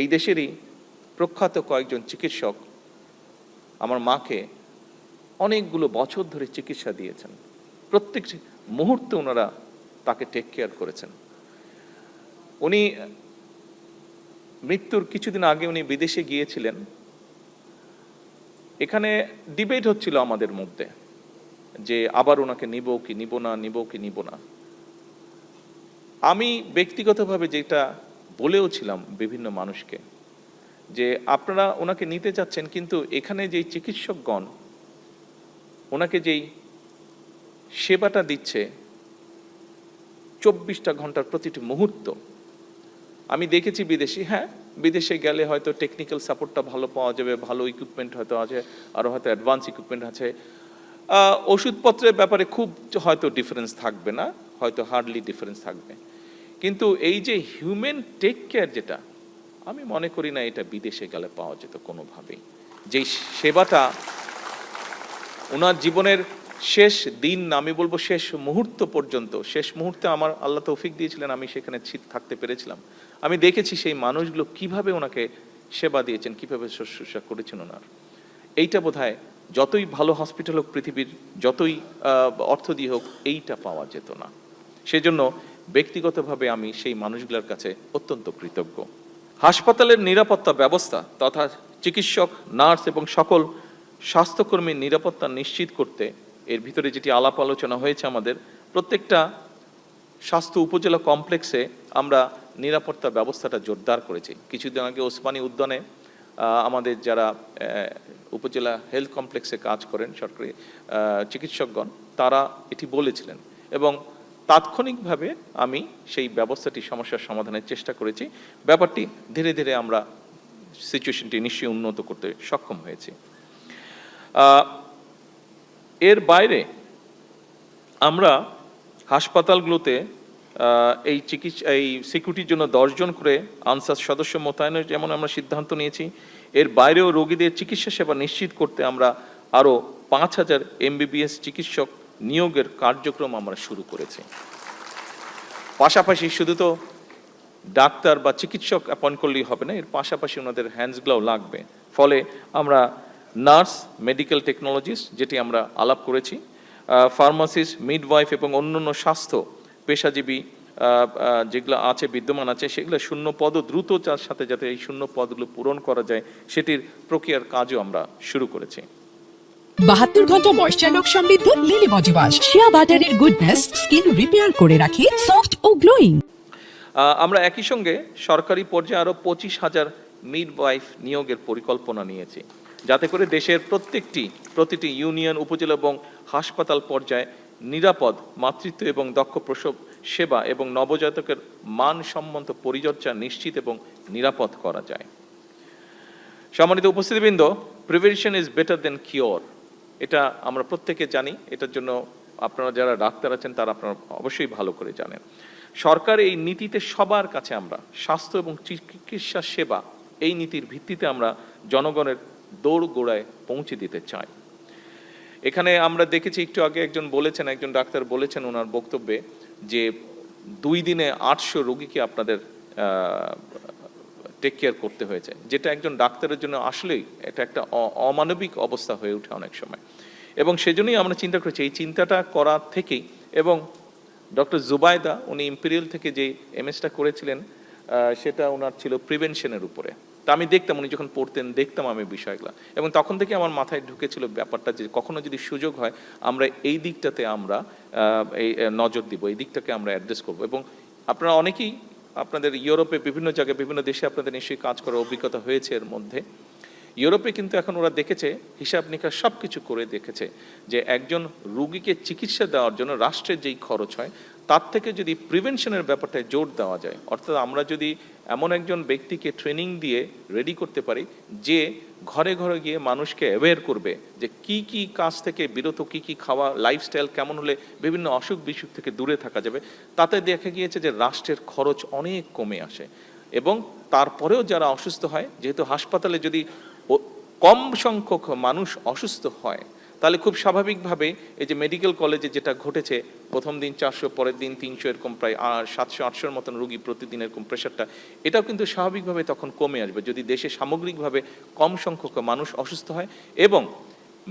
এই দেশেরই প্রখ্যাত কয়েকজন চিকিৎসক আমার মাকে অনেকগুলো বছর ধরে চিকিৎসা দিয়েছেন। প্রত্যেক মুহূর্তে ওনারা তাকে টেক কেয়ার করেছেন। উনি মৃত্যুর কিছুদিন আগে উনি বিদেশে গিয়েছিলেন। এখানে ডিবেট হচ্ছিল আমাদের মধ্যে যে আবার ওনাকে নিব কি নিব না, নিব কি নিব না। আমি ব্যক্তিগতভাবে যেটা বলেও ছিলাম বিভিন্ন মানুষকে যে আপনারা ওনাকে নিতে চাচ্ছেন, কিন্তু এখানে যেই চিকিৎসকগণ ওনাকে যেই সেবাটা দিচ্ছে 24টা ঘন্টার প্রতিটি মুহূর্ত, আমি দেখেছি বিদেশি, হ্যাঁ বিদেশে গেলে হয়তো টেকনিক্যাল সাপোর্টটা ভালো পাওয়া যাবে, ভালো ইকুইপমেন্ট হয়তো আছে, আরও হয়তো অ্যাডভান্স ইকুইপমেন্ট আছে, ওষুধপত্রের ব্যাপারে খুব হয়তো ডিফারেন্স থাকবে না, হয়তো হার্ডলি ডিফারেন্স থাকবে, কিন্তু এই যে হিউম্যান টেক কেয়ার যেটা, আমি মনে করি না এটা বিদেশে গেলে পাওয়া যেত কোনোভাবেই। যেই সেবাটা ওনার জীবনের শেষ দিন, আমি বলবো শেষ মুহূর্ত পর্যন্ত, শেষ মুহূর্তে আমার আল্লাহ তৌফিক দিয়েছিলেন, আমি সেখানে থাকতে পেরেছিলাম। আমি দেখেছি সেই মানুষগুলো কিভাবে ওনাকে সেবা দিয়েছেন, কিভাবে শুশ্রূষা করেছেন ওনার। এইটা বোধহয় যতই ভালো হসপিটাল হোক পৃথিবীর, যতই অর্থ দিয়ে হোক, এইটা পাওয়া যেত না। সেজন্য ব্যক্তিগতভাবে আমি সেই মানুষগুলোর কাছে অত্যন্ত কৃতজ্ঞ। হাসপাতালের নিরাপত্তা ব্যবস্থা তথা চিকিৎসক, নার্স এবং সকল স্বাস্থ্যকর্মীর নিরাপত্তা নিশ্চিত করতে এর ভিতরে যেটি আলাপ আলোচনা হয়েছে, আমাদের প্রত্যেকটা স্বাস্থ্য উপজেলা কমপ্লেক্সে আমরা নিরাপত্তা ব্যবস্থাটা জোরদার করেছি। কিছুদিন আগে ওসমানী উদ্যানে আমাদের যারা উপজেলা হেলথ কমপ্লেক্সে কাজ করেন সরকারি চিকিৎসকগণ, তারা এটি বলেছিলেন এবং তাৎক্ষণিকভাবে আমি সেই ব্যবস্থাটি সমস্যার সমাধানের চেষ্টা করেছি। ব্যাপারটি ধীরে ধীরে আমরা সিচুয়েশনটি নিশ্চয়ই উন্নত করতে সক্ষম হয়েছি। এর বাইরে আমরা হাসপাতালগুলোতে এই সিকিউরিটির জন্য 10 জন করে আনসার সদস্য মোতায়েনের যেমন আমরা সিদ্ধান্ত নিয়েছি, এর বাইরেও রোগীদের চিকিৎসা সেবা নিশ্চিত করতে আমরা আরও 5000 MBBS চিকিৎসক নিয়োগের কার্যক্রম আমরা শুরু করেছি। পাশাপাশি শুধু তো ডাক্তার বা চিকিৎসক অ্যাপয়েন্ট করলেই হবে না, এর পাশাপাশি ওনাদের হ্যান্ডসগুলোও লাগবে। ফলে আমরা নার্স, মেডিকেল টেকনোলজিস্ট যেটি আমরা আলাপ করেছি, ফার্মাসিস্ট, মিডওয়াইফ এবং অন্যান্য স্বাস্থ্য পেশাজীবী যেগুলো আছে, বিদ্যমান আছে, সেগুলো শূন্য পদও দ্রুত সাথে যাতে এই শূন্য পদগুলো পূরণ করা যায় সেটির প্রক্রিয়ার কাজও আমরা শুরু করেছি। 72 ঘন্টা ময়েশ্চার লক সমৃদ্ধ লিলি বডি ওয়াশ, শিয়া বাটারের গুডনেস স্কিন রিপেয়ার করে রাখে সফট ও গ্লোয়িং। আমরা একই সঙ্গে সরকারি পর্যায়ে আরও 25,000 মিডওয়াইফ নিয়োগের পরিকল্পনা নিয়েছি, যাতে করে দেশের প্রতিটি ইউনিয়ন, উপজেলা এবং হাসপাতাল পর্যায়ে নিরাপদ মাতৃত্ব এবং দক্ষ প্রসব সেবা এবং নবজাতকের মানসম্মত পরিচর্যা নিশ্চিত এবং নিরাপদ করা যায়। সম্মানিত উপস্থিতিবৃন্দ, prevention is better than cure, এটা আমরা প্রত্যেকে জানি। এটার জন্য আপনারা যারা ডাক্তার আছেন তারা আপনারা অবশ্যই ভালো করে জানেন। সরকার এই নীতিতে সবার কাছে আমরা স্বাস্থ্য এবং চিকিৎসা সেবা, এই নীতির ভিত্তিতে আমরা জনগণের দৌড় গোড়ায় পৌঁছে দিতে চাই। এখানে আমরা দেখেছি একটু আগে একজন ডাক্তার বলেছেন ওনার বক্তব্যে যে 2 দিনে 800 রোগীকে আপনাদের টেক কেয়ার করতে হয়েছে, যেটা একজন ডাক্তারের জন্য আসলেই এটা একটা অমানবিক অবস্থা হয়ে ওঠে অনেক সময়। এবং সেজন্যই আমরা চিন্তা করেছি, এই চিন্তাটা করা থেকেই, এবং ডক্টর জুবাইদা উনি ইম্পেরিয়াল থেকে যে এমএসটা করেছিলেন সেটা ওনার ছিল প্রিভেনশনের উপরে। তা আমি দেখতাম, উনি যখন পড়তেন দেখতাম আমি বিষয়গুলো, এবং তখন থেকে আমার মাথায় ঢুকেছিল ব্যাপারটা যে কখনো যদি সুযোগ হয় আমরা এই দিকটাতে আমরা এই নজর দিব, এই দিকটাকে আমরা অ্যাড্রেস করব। এবং আপনারা অনেকেই আপনাদের ইউরোপে বিভিন্ন জায়গায় বিভিন্ন দেশে আপনাদের নিশ্চয়ই কাজ করার অভিজ্ঞতা হয়েছে। এর মধ্যে ইউরোপে কিন্তু এখন ওরা দেখেছে, হিসাব নিকাশ সব কিছু করে দেখেছে যে একজন রুগীকে চিকিৎসা দেওয়ার জন্য রাষ্ট্রের যেই খরচ হয় তার থেকে যদি প্রিভেনশনের ব্যাপারটায় জোর দেওয়া যায়, অর্থাৎ আমরা যদি এমন একজন ব্যক্তিকে ট্রেনিং দিয়ে রেডি করতে পারি যে ঘরে ঘরে গিয়ে মানুষকে অ্যাওয়্যার করবে যে কি কি কাজ থেকে বিরত, কি কি খাওয়া, লাইফস্টাইল কেমন হলে বিভিন্ন অসুখ বিসুখ থেকে দূরে থাকা যাবে, তাতে দেখা গিয়েছে যে রাষ্ট্রের খরচ অনেক কমে আসে। এবং তারপরেও যারা অসুস্থ হয়, যেহেতু হাসপাতালে যদি কম সংখ্যক মানুষ অসুস্থ হয় তাহলে খুব স্বাভাবিকভাবে এই যে মেডিকেল কলেজে যেটা ঘটেছে, প্রথম দিন 400, পরের দিন 300, এরকম প্রায় 700-800-র মতন রুগী প্রতিদিন, এরকম প্রেশারটা, এটাও কিন্তু স্বাভাবিকভাবে তখন কমে আসবে যদি দেশে সামগ্রিকভাবে কম সংখ্যক মানুষ অসুস্থ হয়। এবং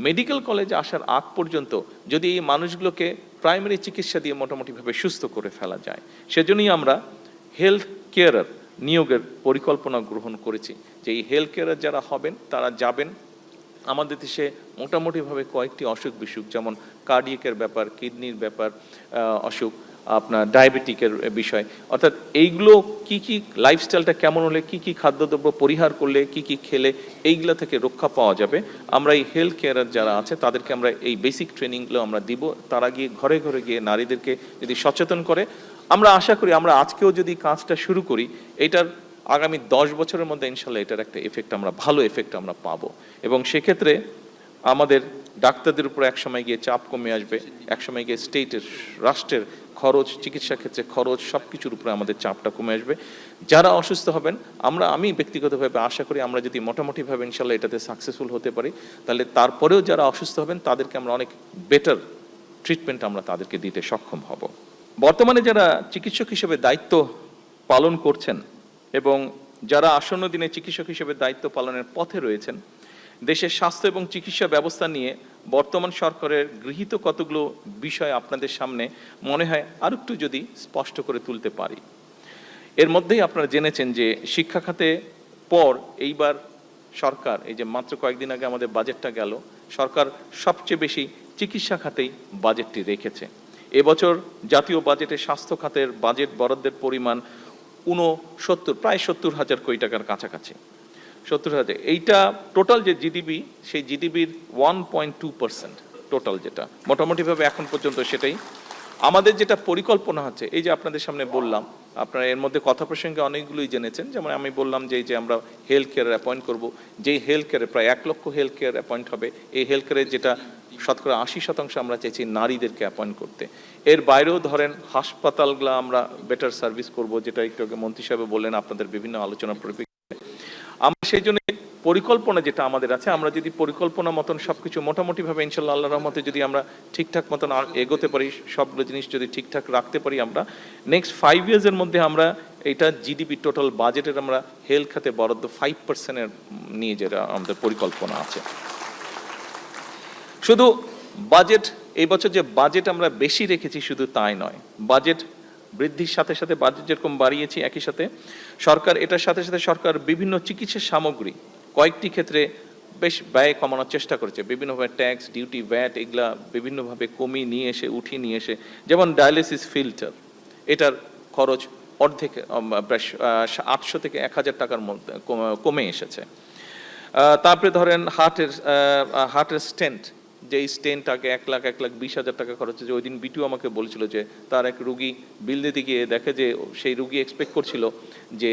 মেডিকেল কলেজে আসার আগ পর্যন্ত যদি এই মানুষগুলোকে প্রাইমারি চিকিৎসা দিয়ে মোটামুটিভাবে সুস্থ করে ফেলা যায়, সেজন্যই আমরা হেলথ কেয়ারার নিয়োগের পরিকল্পনা গ্রহণ করেছি। যে এই হেলথ কেয়ারার যারা হবেন তারা যাবেন আমাদের দেশে মোটামুটিভাবে কয়েকটি অসুখ বিসুখ, যেমন কার্ডিয়াকের ব্যাপার, কিডনির ব্যাপার, অসুখ, আপনার ডায়াবেটিকের বিষয়, অর্থাৎ এইগুলো কি কি লাইফস্টাইলটা কেমন হলে কি কি খাদ্যদ্রব্য পরিহার করলে কি কি খেলে এইগুলো থেকে রক্ষা পাওয়া যাবে, আমরা এই হেলথ কেয়ারার যারা আছে তাদেরকে আমরা এই বেসিক ট্রেনিংগুলো আমরা দিব। তারা গিয়ে ঘরে ঘরে গিয়ে নারীদেরকে যদি সচেতন করে, আমরা আশা করি আমরা আজকেও যদি কাজটা শুরু করি, এটার আগামী 10 বছরের মধ্যে ইনশাল্লাহ এটার একটা এফেক্ট আমরা, ভালো এফেক্ট আমরা পাবো। এবং সেক্ষেত্রে আমাদের ডাক্তারদের উপর একসময় গিয়ে চাপ কমে আসবে, একসময় গিয়ে স্টেটের, রাষ্ট্রের খরচ, চিকিৎসা ক্ষেত্রে খরচ, সব কিছুর উপরে আমাদের চাপটা কমে আসবে। যারা অসুস্থ হবেন, আমি ব্যক্তিগতভাবে আশা করি আমরা যদি মোটামুটিভাবে ইনশাল্লাহ এটাতে সাকসেসফুল হতে পারি, তাহলে তারপরেও যারা অসুস্থ হবেন তাদেরকে আমরা অনেক বেটার ট্রিটমেন্ট আমরা তাদেরকে দিতে সক্ষম হব। বর্তমানে যারা চিকিৎসক হিসেবে দায়িত্ব পালন করছেন এবং যারা আসন্ন দিনে চিকিৎসক হিসেবে দায়িত্ব পালনের পথে রয়েছেন, দেশের স্বাস্থ্য এবং চিকিৎসা ব্যবস্থা নিয়ে বর্তমান সরকারের গৃহীত কতগুলো বিষয় আপনাদের সামনে মনে হয় আর একটু যদি স্পষ্ট করে তুলতে পারি। এর মধ্যেই আপনারা জেনেছেন যে শিক্ষা খাতে পর এইবার সরকার, এই যে মাত্র কয়েকদিন আগে আমাদের বাজেটটা গেল, সরকার সবচেয়ে বেশি চিকিৎসা খাতেই বাজেটটি রেখেছে। এবছর জাতীয় বাজেটে স্বাস্থ্য খাতের বাজেট বরাদ্দের পরিমাণ প্রায় 70,000 কোটি টাকার কাছাকাছি, 70,000। এইটা টোটাল যে জিডিপি, সেই জিডিপির 1.2% টোটাল, যেটা মোটামুটিভাবে এখন পর্যন্ত সেটাই। আমাদের যেটা পরিকল্পনা হচ্ছে, এই যে আপনাদের সামনে বললাম, আপনারা এর মধ্যে কথা প্রসঙ্গে অনেকগুলোই জেনেছেন, যেমন আমি বললাম যে এই যে আমরা হেলথ কেয়ার অ্যাপয়েন্ট করবো, যেই হেলথ কেয়ারে প্রায় 1 লক্ষ হেলথ কেয়ার অ্যাপয়েন্ট হবে। এই হেলথ কেয়ারে যেটা 80% আমরা চাইছি নারীদেরকে অ্যাপয়েন্ট করতে। এর বাইরেও ধরেন হাসপাতালগুলো আমরা বেটার সার্ভিস করব, যেটা একটু আগে মন্ত্রী সাহেব বললেন আপনাদের বিভিন্ন আলোচনার পরিপ্রেক্ষিতে। আমরা সেই জন্য পরিকল্পনা যেটা আমাদের আছে, আমরা যদি পরিকল্পনা মতন সবকিছু মোটামুটিভাবে ইনশাল্লাহ আল্লাহর রহমতে যদি আমরা ঠিকঠাক মতন এগোতে পারি, সবগুলো জিনিস যদি ঠিকঠাক রাখতে পারি, আমরা নেক্সট 5 ইয়ার্সের মধ্যে আমরা এটা জিডিপি টোটাল বাজেটের আমরা হেলথ খাতে বরাদ্দ 5% নিয়ে যেটা আমাদের পরিকল্পনা আছে। শুধু বাজেট, এই বছর যে বাজেট আমরা বেশি রেখেছি শুধু তাই নয়, বাজেট বৃদ্ধির সাথে সাথে বাজেট যেরকম বাড়িয়েছি, একই সাথে সরকার এটার সাথে সাথে সরকার বিভিন্ন চিকিৎসা সামগ্রী কয়েকটি ক্ষেত্রে বেশ ব্যয় কমানোর চেষ্টা করেছে। বিভিন্নভাবে ট্যাক্স, ডিউটি, ভ্যাট এগুলা বিভিন্নভাবে কমিয়ে নিয়ে এসে, উঠিয়ে নিয়ে এসে, যেমন ডায়ালিসিস ফিল্টার, এটার খরচ অর্ধেক, প্রায় 800 থেকে 1000 টাকার মধ্যে কমে এসেছে। তারপরে ধরেন হার্টের স্টেন্ট, যে স্টেন্ট আগে 1,20,000 টাকা খরচ হচ্ছে। ওই দিন বিটু আমাকে বলছিল যে তার এক রুগী বিল দিতে গিয়ে দেখে যে সেই রুগী এক্সপেক্ট করছিল যে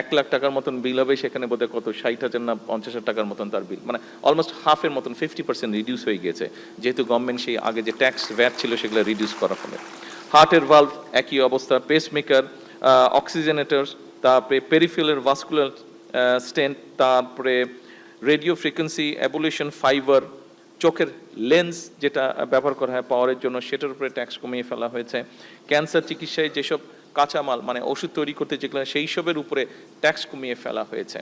1 লাখ টাকার মতন বিল হবে, সেখানে বোধহয় কত 60,000 না 50,000 টাকার মতন তার বিল, মানে অলমোস্ট হাফের মতন, 50% রিডিউস হয়ে গিয়েছে, যেহেতু গভর্নমেন্ট সেই আগে যে ট্যাক্স ভ্যাট ছিল সেগুলো রিডিউস করার ফলে। হার্টের ভালভ একই অবস্থা, পেসমেকার, অক্সিজেনেটর, তারপরে পেরিফেরাল ভাস্কুলার স্টেন্ট, তারপরে রেডিও ফ্রিকোয়েন্সি অ্যাবুলেশন ফাইবার, চোখের লেন্স যেটা ব্যবহার করা হয় পাওয়ারের জন্য, সেটার উপরে ট্যাক্স কমিয়ে ফেলা হয়েছে। ক্যান্সার চিকিৎসায় যেসব কাঁচামাল, মানে ওষুধ তৈরি করতে যেগুলো, সেই সবের উপরে ট্যাক্স কমিয়ে ফেলা হয়েছে।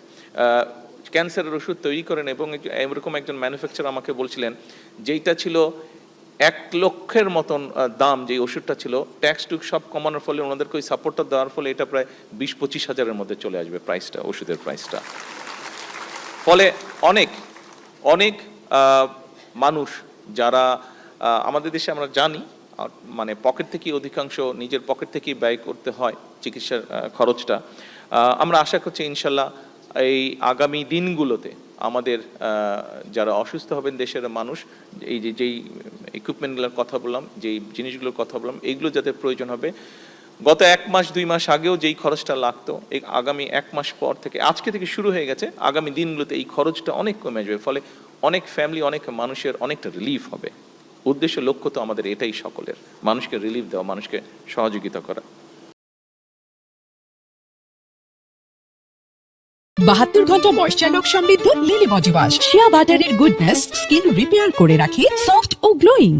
ক্যান্সারের ওষুধ তৈরি করেন এবং এরকম একজন ম্যানুফ্যাকচারার আমাকে বলছিলেন, যেইটা ছিল 1 লক্ষের মতন দাম, যে ওষুধটা ছিল, ট্যাক্স টুক সব কমানোর ফলে, ওনাদেরকে ওই সাপোর্টটা দেওয়ার ফলে এটা প্রায় 20-25 হাজারের মধ্যে চলে আসবে প্রাইসটা, ওষুধের প্রাইসটা। ফলে অনেক অনেক মানুষ যারা আমাদের দেশে আমরা জানি, মানে পকেট থেকেই অধিকাংশ, নিজের পকেট থেকেই ব্যয় করতে হয় চিকিৎসার খরচটা। আমরা আশা করছি ইনশাল্লাহ এই আগামী দিনগুলোতে আমাদের যারা অসুস্থ হবেন দেশের মানুষ, এই যেই ইকুইপমেন্টগুলোর কথা বললাম, যেই জিনিসগুলোর কথা বললাম, এইগুলো যাতে প্রয়োজন হবে, গত 1 মাস 2 মাস আগেও যেই খরচটা লাগতো, এই আগামী 1 মাস পর থেকে, আজকে থেকে শুরু হয়ে গেছে, আগামী দিনগুলোতে এই খরচটা অনেক কমে আসবে। ফলে অনেক ফ্যামিলি, অনেক মানুষের অনেকটা রিলিফ হবে। উদ্দেশ্য, লক্ষ্য তো আমাদের এটাই সকলের, মানুষকে রিলিফ দেওয়া, মানুষকে সহযোগিতা করা। 72 ঘন্টা ময়েশ্চার লক সমৃদ্ধ লিলি বডি ওয়াশ শিয়া বাটারের গুডনেস স্কিন রিপেয়ার করে রাখে সফট ও গ্লোয়িং।